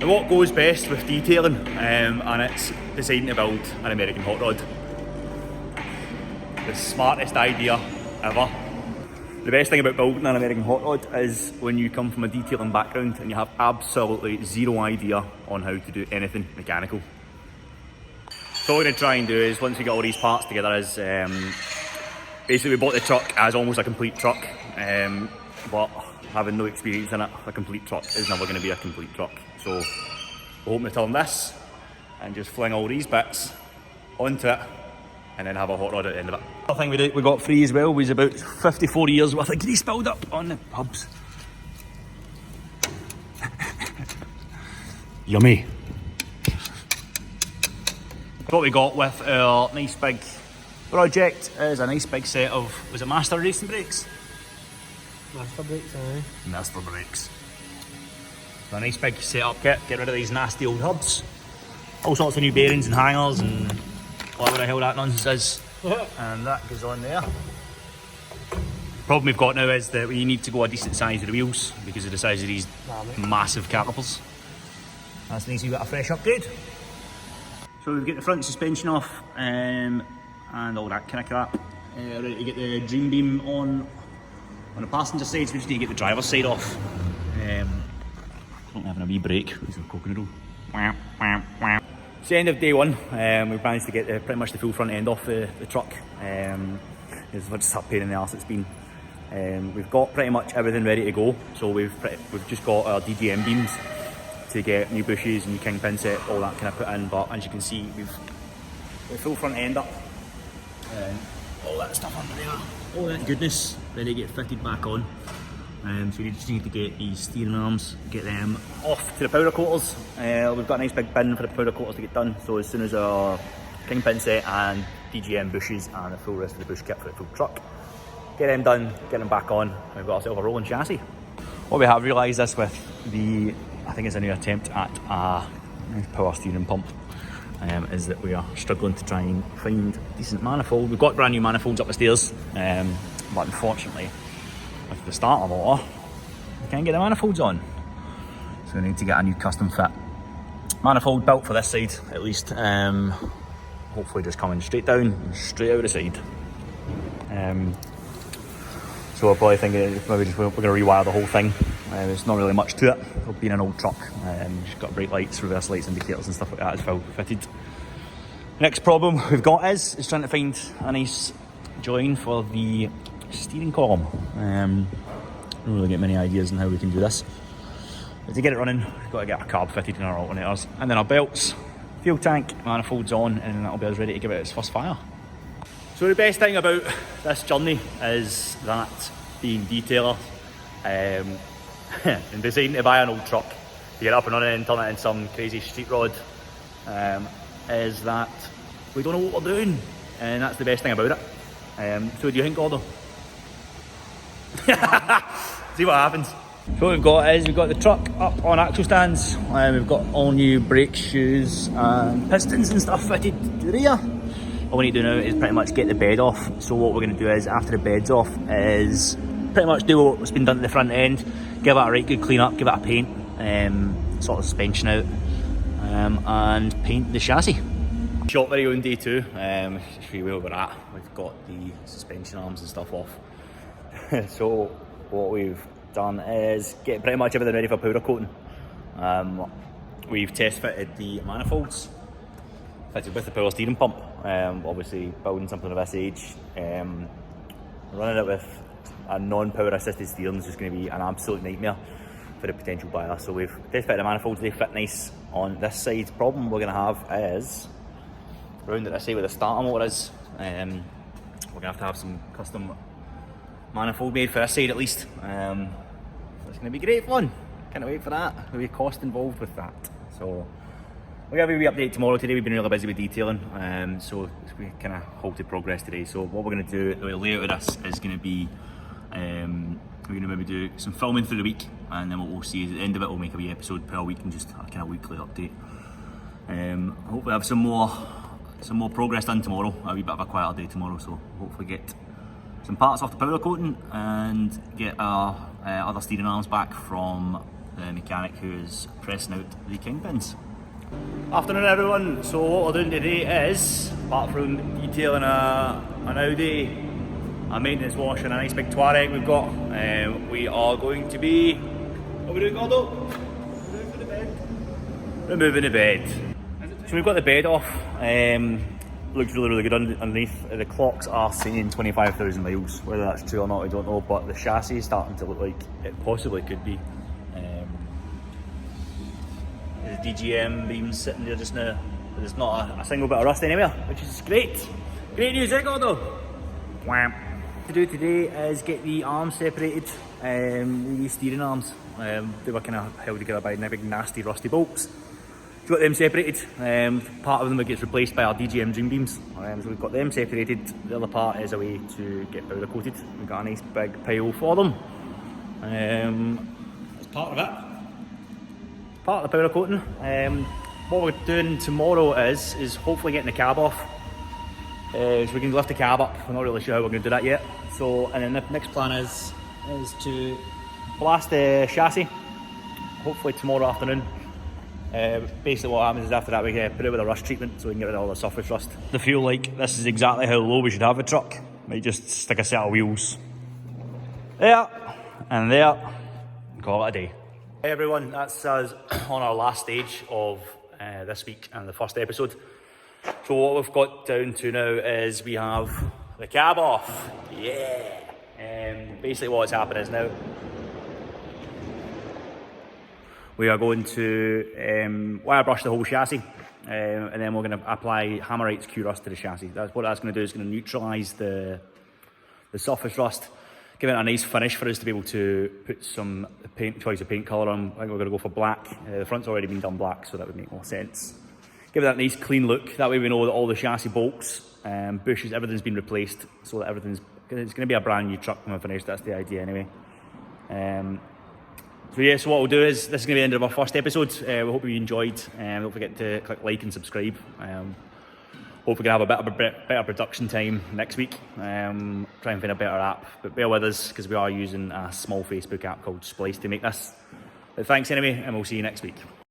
What goes best with detailing, and it's deciding to build an American hot rod. The smartest idea ever. The best thing about building an American hot rod is when you come from a detailing background and you have absolutely zero idea on how to do anything mechanical. So what we're going to try and do is, once we get all these parts together, is basically we bought the truck as almost a complete truck, but having no experience in it, a complete truck is never going to be a complete truck. So we're hoping to turn this and just fling all these bits onto it and then have a hot rod at the end of it. Another thing we got free as well was about 54 years worth of grease build up on the hubs. Yummy. What we got with our nice big project is a nice big set of, was it Master racing brakes? Master brakes, aye. Master brakes. So a nice big setup kit, get rid of these nasty old hubs. All sorts of new bearings and hangers and whatever the hell that nonsense is. And that goes on there. Problem we've got now is that we need to go a decent size with the wheels because of the size of these massive calipers. That's nice, we've got a fresh upgrade. So we've got the front suspension off and all that kind of crap. Ready to get the Dream Beam on the passenger side, so we just need to get the driver's side off. Having a wee break, there's a coconut roll. It's the end of day one. We've managed to get pretty much the full front end off the truck. It's just a pain in the arse it's been. We've got pretty much everything ready to go. So we've just got our DGM beams to get new bushes, new kingpin set, all that kind of put in. But as you can see, we've the full front end up. All that stuff under there, all that goodness ready to get fitted back on. So we just need to get these steering arms, get them off to the powder coaters. We've got a nice big bin for the powder coaters to get done, so as soon as our kingpin set and DGM bushes and the full rest of the bush kit for the full truck, get them done, get them back on, and we've got ourselves a rolling chassis. What we have realised is with the, I think it's a new attempt at a power steering pump, is that we are struggling to try and find decent manifold. We've got brand new manifolds up the stairs, but unfortunately with the starter motor we can't get the manifolds on, so we need to get a new custom fit manifold built for this side at least. Hopefully just coming straight down and straight out the side. So we're probably thinking maybe we're going to rewire the whole thing. There's not really much to it. It'll be an old truck. It's got brake lights, reverse lights, indicators and stuff like that as well fitted. Next problem we've got is trying to find a nice join for the steering column. Don't really get many ideas on how we can do this. But to get it running, we've got to get a carb fitted in our alternators, and then our belts, fuel tank, manifolds on, and that'll be us ready to give it its first fire. So the best thing about this journey is that being detailer and deciding to buy an old truck to get up and running and turn it into some crazy street rod is that we don't know what we're doing, and that's the best thing about it. So do you think, Gordo? See what happens. So what we've got is we've got the truck up on axle stands, we've got all new brake shoes and pistons and stuff fitted to the rear. All we need to do now is pretty much get the bed off. So what we're going to do is, after the bed's off, is pretty much do what's been done to the front end, give it a right good clean up, give it a paint, sort of suspension out, and paint the chassis. Short video on day two, just show you where we're at. We've got the suspension arms and stuff off. So what we've done is get pretty much everything ready for powder coating. We've test fitted the manifolds, fitted with the power steering pump. Obviously building something of this age, running it with a non-power assisted steering is just going to be an absolute nightmare for the potential buyer. So we've test fitted the manifolds, they fit nice on this side. Problem we're going to have is round at this side where the starter motor is, we're going to have some custom manifold made for this side at least. It's going to be great fun. Can't wait for that. There'll be a cost involved with that. So we'll have a wee update tomorrow. Today we've been really busy with detailing, so we kind of halted progress today. So what we're going to do, the layout of this is going to be, we're going to maybe do some filming through the week, and then what we'll see is at the end of it we'll make a wee episode per week and just a kind of weekly update. Hopefully have some more progress done tomorrow. A wee bit of a quieter day tomorrow, so hopefully get some parts off the powder coating and get our other steering arms back from the mechanic who is pressing out the kingpins. Afternoon everyone, so what we're doing today is, apart from detailing an Audi, a maintenance wash and a nice big Touareg we've got, we are going to be, what are we doing, Gordo? Removing the bed. Removing the bed. So we've got the bed off, looks really good underneath. The clocks are saying 25,000 miles, whether that's true or not I don't know, but the chassis is starting to look like it possibly could be. The DGM beams sitting there just now. There's not a single bit of rust anywhere, which is great. Great news, eh, Gordo? Wham. What to do today is get the arms separated, the steering arms. They were kind of held together by big nasty rusty bolts. So we've got them separated. Part of them gets replaced by our DGM zoom beams. So we've got them separated. The other part is a way to get powder coated. We've got a nice big pile for them. That's part of it. Part of the powder coating. What we're doing tomorrow is hopefully getting the cab off. So we can lift the cab up. We're not really sure how we're going to do that yet. So, and then the next plan is to blast the chassis. Hopefully tomorrow afternoon. Basically what happens is after that we put it with a rust treatment so we can get rid of all the surface rust. I feel like this is exactly how low we should have the truck. Might just stick a set of wheels there and there and call it a day. Hey everyone, that's us on our last stage of this week and the first episode. So what we've got down to now is we have the cab off. Yeah! Basically what's happened is now we are going to wire brush the whole chassis, and then we're going to apply Hammerite's Q-Rust to the chassis. That's what that's going to do, is going to neutralise the surface rust, give it a nice finish for us to be able to put some choice of paint colour on. I think we're going to go for black. The front's already been done black, so that would make more sense. Give it that nice clean look, that way we know that all the chassis bolts, bushes, everything's been replaced, so that it's going to be a brand new truck when we're finished. That's the idea anyway. So yeah, so what we'll do is, this is going to be the end of our first episode. We hope you enjoyed. Don't forget to click like and subscribe. Hope we can have a better production time next week. Try and find a better app, but bear with us because we are using a small Facebook app called Splice to make this. But thanks anyway, and we'll see you next week.